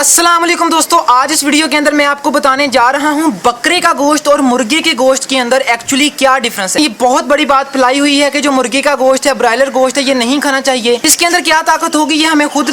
अस्सलाम वालेकुम दोस्तों, आज इस वीडियो के अंदर मैं आपको बताने जा रहा हूं बकरे का गोश्त और मुर्गे के गोश्त के अंदर एक्चुअली क्या डिफरेंस है। ये बहुत बड़ी बात फैलाई हुई है कि जो मुर्गे का गोश्त है, ब्रायलर गोश्त है, ये नहीं खाना चाहिए। इसके अंदर क्या ताकत होगी ये हमें खुद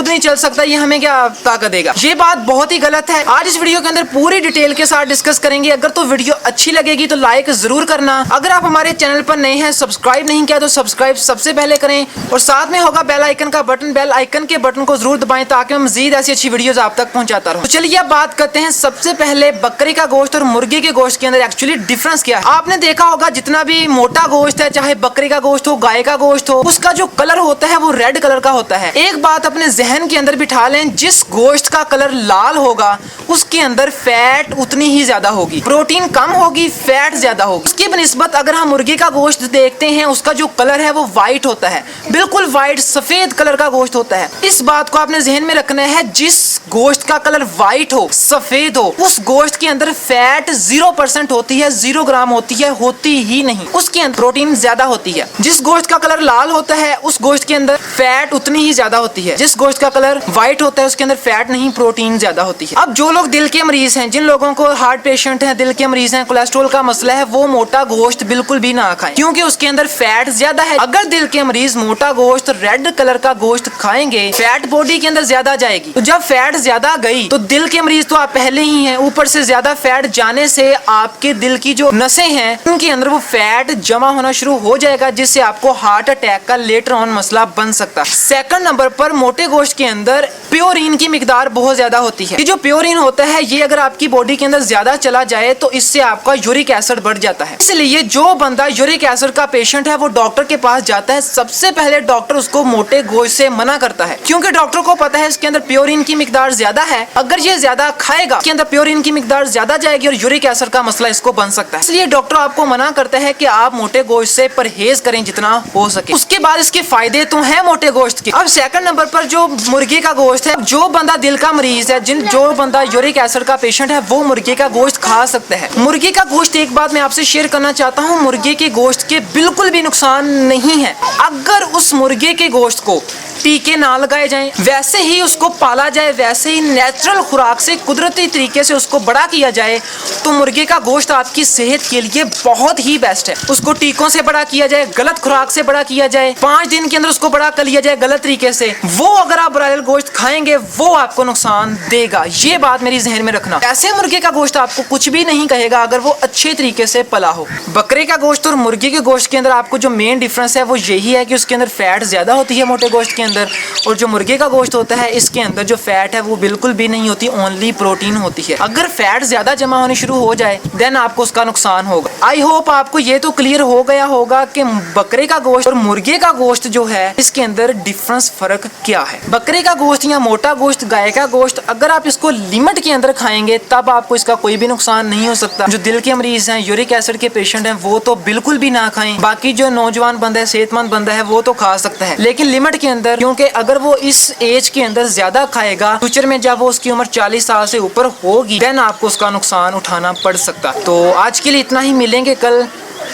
नहीं चल सकता, ये हमें क्या ताकत देगा। ये बात बहुत ही गलत है। आज इस वीडियो के अंदर पूरी डिटेल के साथ डिस्कस करेंगे। अगर तो वीडियो अच्छी लगेगी तो लाइक जरूर करना। अगर आप हमारे चैनल पर नए हैं, सब्सक्राइब नहीं किया तो सब्सक्राइब सबसे पहले करें और साथ में होगा बेल आइकन का बटन। बेल आइकन के बटन को जरूर दबाएं ताकि मैं मजीद ऐसी अच्छी वीडियोस आप तक पहुंचाता रहूं। तो चलिए अब बात करते हैं सबसे पहले बकरे का गोश्त और मुर्गे के गोश्त के अंदर एक्चुअली डिफरेंस क्या है। आपने देखा होगा जितना भी मोटा गोश्त है, चाहे बकरे का गोश्त हो, गाय का गोश्त हो, उसका जो कलर होता है वो रेड कलर का होता है। एक बात अपने जहन के अंदर बिठा लें, जिस गोश्त का कलर लाल होगा उसके अंदर फैट उतनी ही ज्यादा होगी, प्रोटीन कम होगी, फैट ज्यादा होगी। उसकी बनिस्बत अगर हम मुर्गे का गोश्त देखते हैं, उसका जो कलर है वो व्हाइट होता है, बिल्कुल व्हाइट सफेद कलर का गोश्त होता है। इस बात को आपने जहन में रखना है, जिस गोश्त का कलर व्हाइट हो, सफेद हो, उस गोश्त के अंदर फैट 0% होती है, 0 ग्राम होती है, होती ही नहीं। उसके अंदर प्रोटीन ज्यादा होती है। जिस गोश्त का कलर लाल होता है उस गोश्त के अंदर फैट उतनी ही ज्यादा होती है। जिस गोश्त का कलर व्हाइट होता है उसके अंदर फैट नहीं, प्रोटीन ज्यादा होती है। अब जो लोग दिल के मरीज हैं, जिन लोगों को हार्ट पेशेंट हैं, दिल के मरीज हैं, कोलेस्ट्रॉल का मसला है, वो मोटा गोश्त बिल्कुल भी ना खाएं क्योंकि उसके अंदर फैट ज्यादा है। अगर दिल के मरीज मोटा गोश्त, रेड कलर का गोश्त खाएंगे, फैट बॉडी के अंदर ज्यादा जाएगी। तो जब फैट ज्यादा गई तो दिल के मरीज तो आप पहले ही हैं, ऊपर से ज्यादा फैट जाने से आपके दिल की जो नसें हैं उनके अंदर वो फैट जमा होना शुरू हो जाएगा, जिससे आपको हार्ट अटैक का लेटर ऑन मसला बन सकता है। सेकंड नंबर पर मोटे गोश्त के अंदर प्योरीन की मिकदार बहुत ज्यादा होती है। ये जो प्योरीन होता है ये अगर आपकी बॉडी के अंदर ज्यादा चला जाए तो इससे आपका यूरिक एसिड बढ़ जाता है। इसलिए जो बंदा यूरिक एसिड का पेशेंट है वो डॉक्टर के पास जाता है, सबसे पहले डॉक्टर उसको मोटे गोश्त से मना करता है क्योंकि डॉक्टर को पता है इसके अंदर प्योरीन की मिकदार ज्यादा है। अगर ये ज्यादा खाएगा इसके अंदर प्योरीन की मिकदार ज्यादा जाएगी और यूरिक एसिड का मसला इसको बन सकता है। इसलिए डॉक्टर आपको मना करता है कि आप मोटे गोश्त से परहेज करें जितना हो सके। उसके बाद इसके फायदे तो हैं मोटे गोश्त के। अब सेकंड नंबर पर जो मुर्गे का गोश्त है, जो बंदा दिल का मरीज है, जो बंदा यूरिक एसिड का पेशेंट है, वो मुर्गे का गोश्त खा सकता है। मुर्गे का गोश्त, एक बात मैं आपसे शेयर करना चाहता हूँ, मुर्गे के गोश्त के बिल्कुल भी नुकसान नहीं है। अगर उस मुर्गे के गोश्त को टीके ना लगाए जाएं, वैसे ही उसको पाला जाए, वैसे ही नेचुरल खुराक से कुदरती तरीके से उसको बड़ा किया जाए, तो मुर्गे का गोश्त आपकी सेहत के लिए बहुत ही बेस्ट है। उसको टीकों से बड़ा किया जाए, गलत खुराक से बड़ा किया जाए, 5 दिन के अंदर उसको बड़ा कर लिया जाए गलत तरीके से, वो अगर आप ब्रायलर गोश्त खाएंगे वो आपको नुकसान देगा। ये बात मेरी जहन में रखना। ऐसे मुर्गे का गोश्त आपको कुछ भी नहीं कहेगा अगर वो अच्छे तरीके से पला हो। बकरे का गोश्त और मुर्गे के गोश्त के अंदर आपको जो मेन डिफरेंस है वो यही है कि उसके अंदर फैट ज्यादा होती है मोटे गोश्त के अंदर, और जो मुर्गे का गोश्त होता है इसके अंदर जो फैट है वो बिल्कुल भी नहीं होती, ओनली प्रोटीन होती है। अगर फैट ज्यादा जमा होनी शुरू हो जाए देन आपको उसका नुकसान होगा। आई होप आपको ये तो क्लियर हो गया होगा कि बकरे का गोश्त और मुर्गे का गोश्त जो है इसके अंदर डिफरेंस, फर्क क्या है। बकरे का गोश्त या मोटा गोश्त, गाय का गोश्त, अगर आप इसको लिमिट के अंदर खाएंगे तब आपको इसका कोई भी नुकसान नहीं हो सकता। जो दिल के मरीज हैं, यूरिक एसिड के पेशेंट हैं, वो तो बिल्कुल भी ना खाएं। बाकी जो नौजवान बंदा है, सेहतमंद बंदा है, वो तो खा सकता है, लेकिन लिमिट के अंदर, क्योंकि अगर वो इस एज के अंदर ज्यादा खाएगा, फ्यूचर में जब वो उसकी उम्र 40 साल से ऊपर होगी देन आपको उसका नुकसान उठाना पड़ सकता है। तो आज के लिए इतना ही, मिलेंगे कल।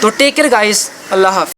तो टेक केयर गाइस, अल्लाह हाफ़िज़।